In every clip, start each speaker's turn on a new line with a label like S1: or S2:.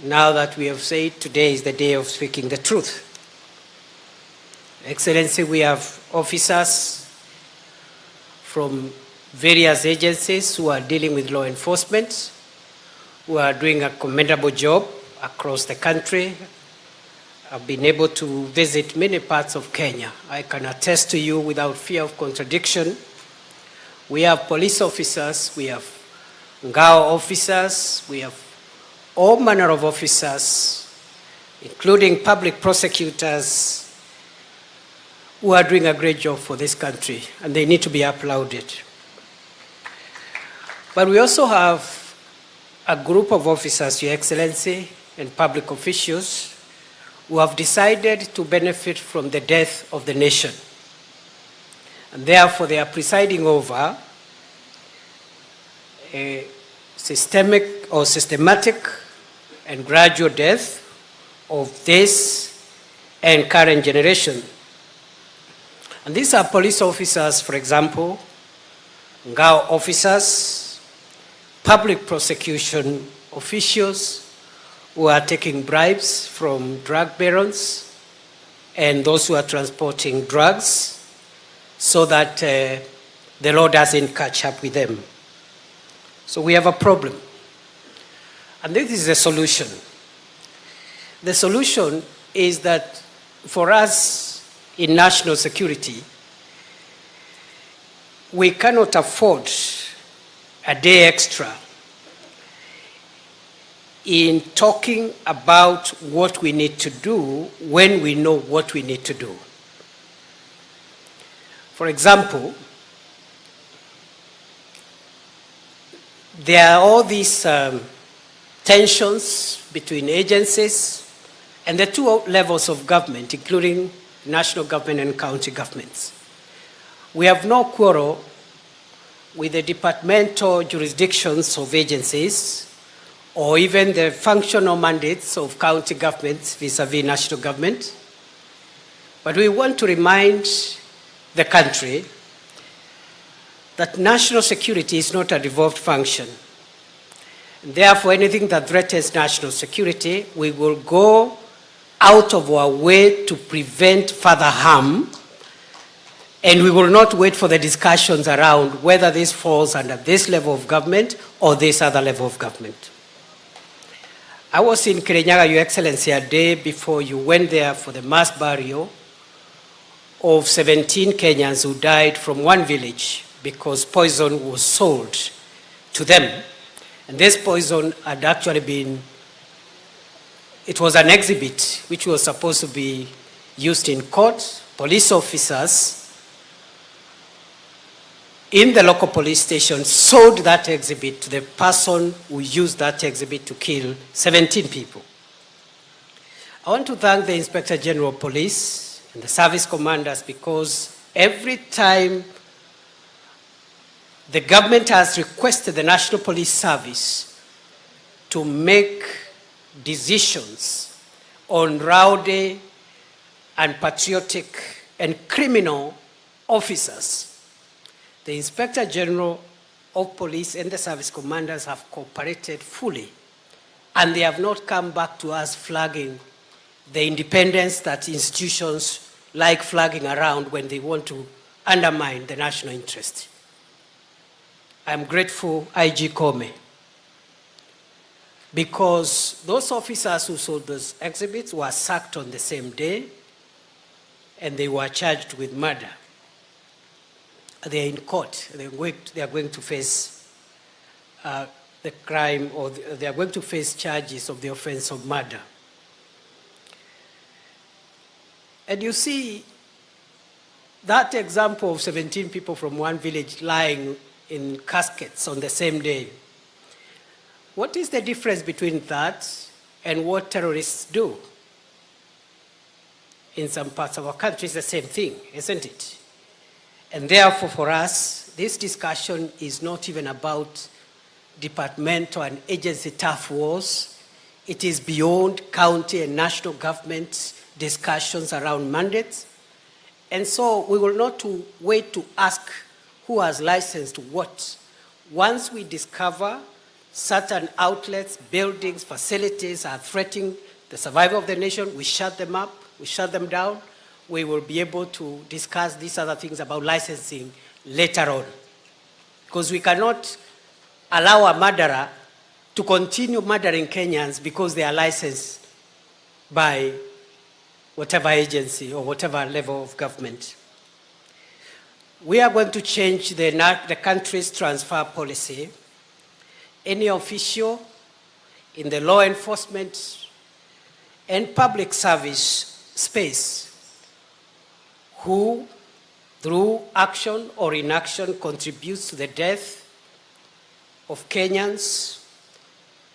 S1: Now that we have said today is the day of speaking the truth. Excellency, we have officers from various agencies who are dealing with law enforcement, who are doing a commendable job across the country. I've been able to visit many parts of Kenya. I can attest to you without fear of contradiction. We have police officers, we have Ngao officers, we have all manner of officers, including public prosecutors, who are doing a great job for this country, and they need to be applauded. But we also have a group of officers, Your Excellency, and public officials who have decided to benefit from the death of the nation. And therefore, they are presiding over a systematic and gradual death of this and current generation. And these are police officers, for example, Ngao officers, public prosecution officials who are taking bribes from drug barons and those who are transporting drugs so that the law doesn't catch up with them. So we have a problem. And this is the solution. The solution is that for us in national security, we cannot afford a day extra in talking about what we need to do when we know what we need to do. For example, there are all these tensions between agencies and the two levels of government, including national government and county governments. We have no quarrel with the departmental jurisdictions of agencies or even the functional mandates of county governments vis-à-vis national government. But we want to remind the country that national security is not a devolved function. Therefore, anything that threatens national security, we will go out of our way to prevent further harm, and we will not wait for the discussions around whether this falls under this level of government or this other level of government. I was in Kirinyaga, Your Excellency, a day before you went there for the mass burial of 17 Kenyans who died from one village because poison was sold to them. And this poison had actually been, it was an exhibit which was supposed to be used in court. Police officers in the local police station sold that exhibit to the person who used that exhibit to kill 17 people. I want to thank the Inspector General of Police and the service commanders because every time the government has requested the National Police Service to make decisions on rowdy and patriotic and criminal officers. The Inspector General of Police and the service commanders have cooperated fully, and they have not come back to us flagging the independence that institutions like flagging around when they want to undermine the national interest. I'm grateful, IG Kome, because those officers who sold those exhibits were sacked on the same day and they were charged with murder. They are in court. They are going to face the crime, or they are going to face charges of the offense of murder. And you see that example of 17 people from one village lying in caskets on the same day. What is the difference between that and what terrorists do? In some parts of our country, it's the same thing, isn't it? And therefore, for us, this discussion is not even about departmental and agency tough wars. It is beyond county and national government discussions around mandates. And so we will not wait to ask who has licensed what. Once we discover certain outlets, buildings, facilities are threatening the survival of the nation, we shut them up, we shut them down. We will be able to discuss these other things about licensing later on. Because we cannot allow a murderer to continue murdering Kenyans because they are licensed by whatever agency or whatever level of government. We are going to change the country's transfer policy. Any official in the law enforcement and public service space who, through action or inaction, contributes to the death of Kenyans,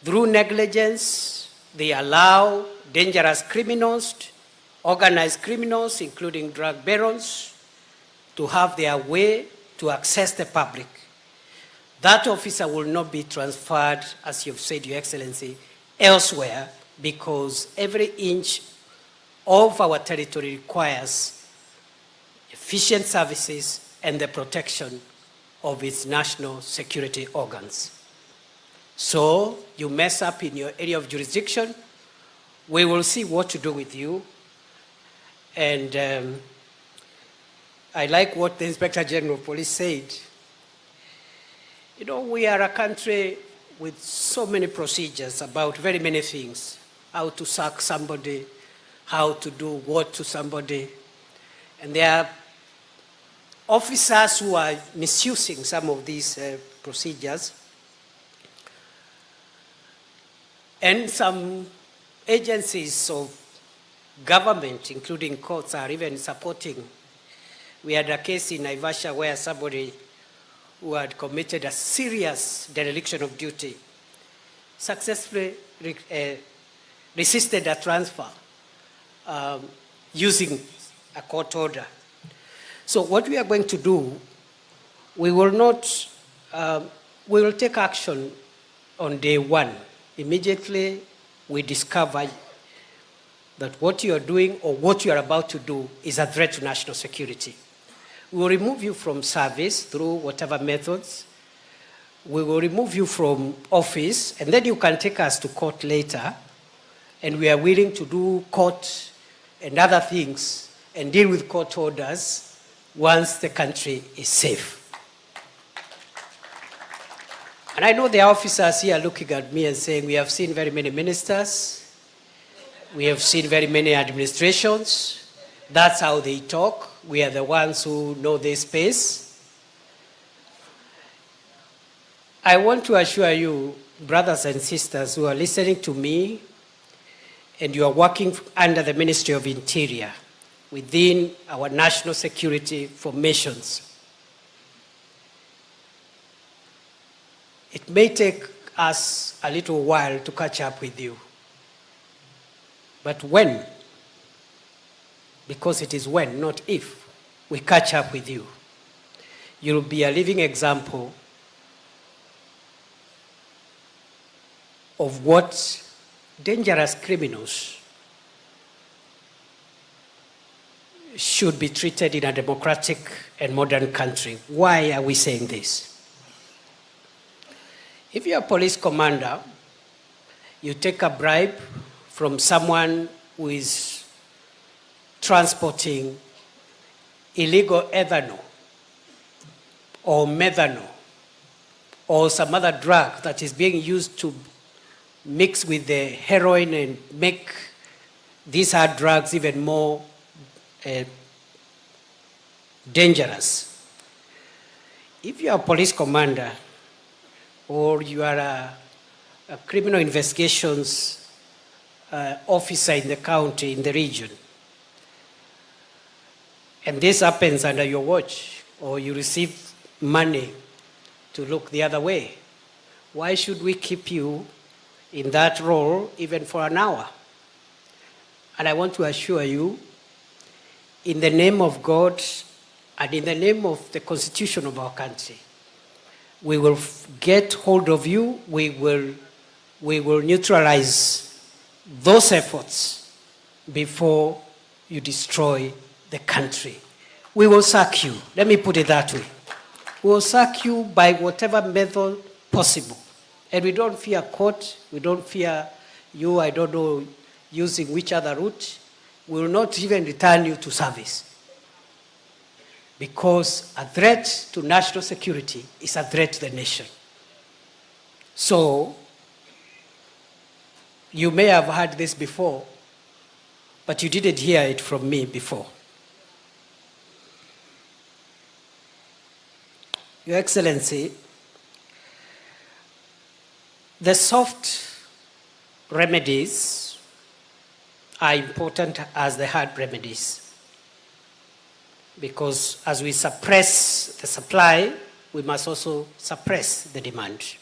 S1: through negligence, they allow dangerous criminals, organized criminals, including drug barons, to have their way to access the public. That officer will not be transferred, as you've said, Your Excellency, elsewhere, because every inch of our territory requires efficient services and the protection of its national security organs. So you mess up in your area of jurisdiction, we will see what to do with you. And I like what the Inspector General of Police said. You know, we are a country with so many procedures about very many things. How to sack somebody, how to do what to somebody. And there are officers who are misusing some of these procedures. And some agencies of government, including courts, are even supporting. We had a case in Naivasha where somebody who had committed a serious dereliction of duty successfully resisted a transfer using a court order. So what we are going to do, we will take action on day one. Immediately we discover that what you are doing or what you are about to do is a threat to national security. We will remove you from service through whatever methods. We will remove you from office, and then you can take us to court later, and we are willing to do court and other things and deal with court orders once the country is safe. And I know the officers here looking at me and saying, we have seen very many ministers, we have seen very many administrations, that's how they talk, we are the ones who know this space. I want to assure you, brothers and sisters who are listening to me, and you are working under the Ministry of Interior, within our national security formations, it may take us a little while to catch up with you. But when, because it is when, not if, we catch up with you, you'll be a living example of what dangerous criminals should be treated in a democratic and modern country. Why are we saying this? If you're a police commander, you take a bribe from someone who is transporting illegal ethanol or methanol or some other drug that is being used to mix with the heroin and make these hard drugs even more dangerous. If you are a police commander or you are a criminal investigations officer in the county, in the region, and this happens under your watch, or you receive money to look the other way, why should we keep you in that role even for an hour? And I want to assure you, in the name of God and in the name of the Constitution of our country, we will get hold of you, we will neutralize those efforts before you destroy the country. We will sack you. Let me put it that way. We will sack you by whatever method possible. And we don't fear court, we don't fear you, I don't know, using which other route. We will not even return you to service. Because a threat to national security is a threat to the nation. So, you may have heard this before, but you didn't hear it from me before. Your Excellency, the soft remedies are important as the hard remedies, because as we suppress the supply, we must also suppress the demand.